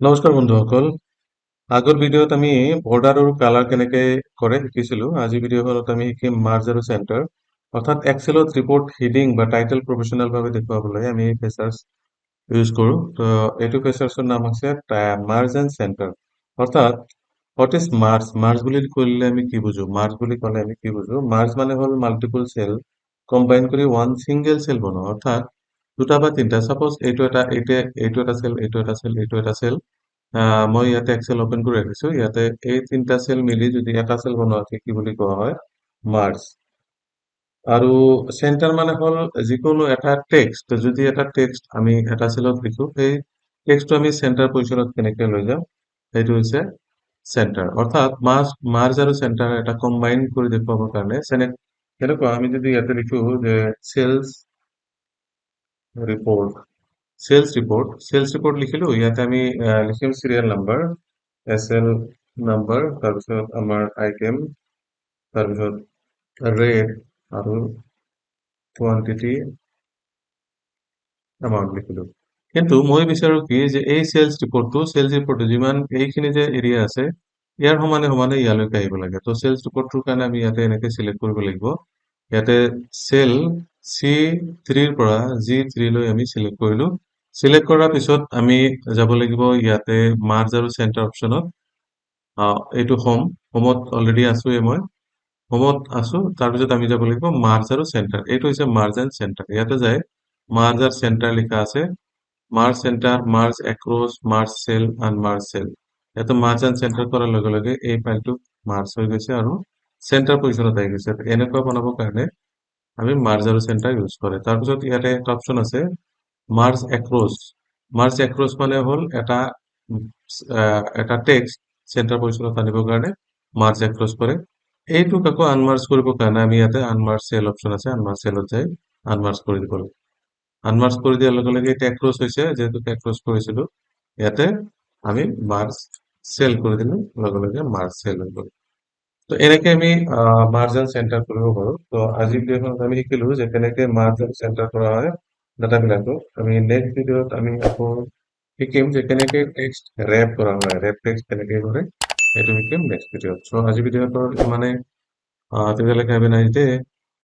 নমস্কাৰ বন্ধুসকল। আগৰ ভিডিঅ'ত আমি বৰ্ডাৰ আৰু কালাৰ কেনেকে কৰে শিকিছিলো। আজি ভিডিঅ'খনত আমি শিকিম মাৰ্জ আৰু চেণ্টাৰ। অৰ্থাৎ এক্সেলত ৰিপৰ্ট হিডিং বা টাইটেল প্ৰফেশ্যনেল ভাৱে দেখুৱাবলৈ আমি এই ফিচাৰ্ছ ইউজ কৰো। তো এইটো ফিচাৰ্ছৰ নাম হৈছে মাৰ্জ এণ্ড চেণ্টাৰ। অৰ্থাৎ হোৱাট ইজ মাৰ্জ? মাৰ্জ বুলি ক'লে আমি কি বুজো? মাৰ্জ বুলি ক'লে আমি কি বুজো? মাৰ্জ মানে হ'ল মাল্টিপল চেল কম্বাইন কৰি ওৱান ছিংগল চেল বনোৱা। অৰ্থাৎ দুটা বা তিনিটা, চাপ'জ এইটো এটা চেল, এইটো এটা চেল, এইটো এটা চেল। মই ইয়াতে এক্সেল অপেন কৰি ৰাখিছো। ইয়াতে এই তিনিটা চেল মিলি যদি এটা চেল বনোৱাকে কি বুলি কোৱা হয়? মাৰ্জ। আৰু চেণ্টাৰ মানে হ'ল যিকোনো এটা টেক্সট, যদি এটা টেক্সট আমি এটা চেলত লিখো, সেই টেক্সটটো আমি চেণ্টাৰ পজিশ্যনত কেনেকে লৈ যাম, সেইটো হৈছে চেণ্টাৰ। অৰ্থাৎ মাৰ্জ আৰু চেণ্টাৰ এটা কম্বাইন কৰি দেখুৱাবৰ কাৰণে তেনেকুৱা আমি যদি ইয়াতে লিখো যে চেলছ ৰিপৰ্ট, চেলছ ৰিপৰ্ট লিখিলো। ইয়াতে আমি লিখিম serial number, S L number, তাৰপিছত আমাৰ আইটেম, তাৰপিছত ৰেট আৰু কোৱান্টিটি এমাউন্ট লিখিলো। কিন্তু মই বিচাৰো কি যে এই চেলছ ৰিপৰ্টটো যিমান এইখিনি যে এৰিয়া আছে ইয়াৰ সমানে সমানে ইয়ালৈকে আহিব লাগে। তো চেলছ ৰিপৰ্টটোৰ কাৰণে আমি ইয়াতে এনেকে চিলেক্ট কৰিব লাগিব। ইয়াতে চেল C3 পৰা G3 লৈ আমি চিলেক্ট কৰিলো। চিলেক্ট কৰাৰ পিছত আমি যাব লাগিব ইয়াতে মাৰ্জ আৰু চেণ্টাৰ অপশ্যনত। এইটো হোমত অলৰেডি আছোৱে মই। হোমত আছো, তাৰপিছত আমি যাব লাগিব মাৰ্জ আৰু চেণ্টাৰ। এইটো হৈছে মাৰ্জ এণ্ড চেণ্টাৰ। ইয়াতে যায় মাৰ্জ আৰু চেণ্টাৰ লিখা আছে। Merge centre, merge across, merge cell, unmerge cell. ইয়াতে মাৰ্জ এণ্ড চেণ্টাৰ কৰাৰ লগে লগে এই ফাইলটো মাৰ্জ হৈ গৈছে আৰু চেণ্টাৰ পজিশ্যনত আহি গৈছে। এনেকুৱা বনাবৰ কাৰণে আমি মাৰ্জ আৰু চেণ্টাৰ ইউজ কৰে। তাৰপিছত ইয়াতে এটা অপশ্যন আছে মাৰ্জ এক্ৰছ। মাৰ্জ এক্ৰছ মানে হ'ল এটা টেক্সট চেণ্টাৰ পজিশ্যনত আনিবৰ কাৰণে মাৰ্জ এক্ৰছ কৰে। এইটোক আকৌ আনমাৰ্জ কৰিবৰ কাৰণে আমি ইয়াতে আনমাৰ্জ চেল অপশ্যন আছে, আনমাৰ্জ চেলত যাই আনমাৰ্জ কৰি দিব লাগে। আনমাৰ্জ কৰি দিয়াৰ লগে লগে এতিয়া ক্ৰছ হৈছে, যিহেতু ক্ৰছ কৰিছিলো ইয়াতে আমি মাৰ্জ চেল কৰি দিলো, লগে লগে মাৰ্জ চেল হৈ গ'ল। তো এনেকে আমি মাৰ্জ এণ্ড চেণ্টাৰ কৰিব পাৰো। তো আজিৰ ভিডিঅ'খনত আমি শিকিলো যে কেনেকে মাৰ্জ এণ্ড চেণ্টাৰ কৰা হয় ডাটাবিলাকত। আমি নেক্সট ভিডিঅ'ত আমি আকৌ শিকিম যে কেনেকে টেক্সট ৰেপ কৰা হয়, ৰেপ টেক্সট কেনেকে কৰে সেইটো শিকিম নেক্সট ভিডিঅ'ত। চ' আজি ভিডিঅ'টো ইমানে। তেতিয়ালৈকে হেভ এ নাইচ ডে।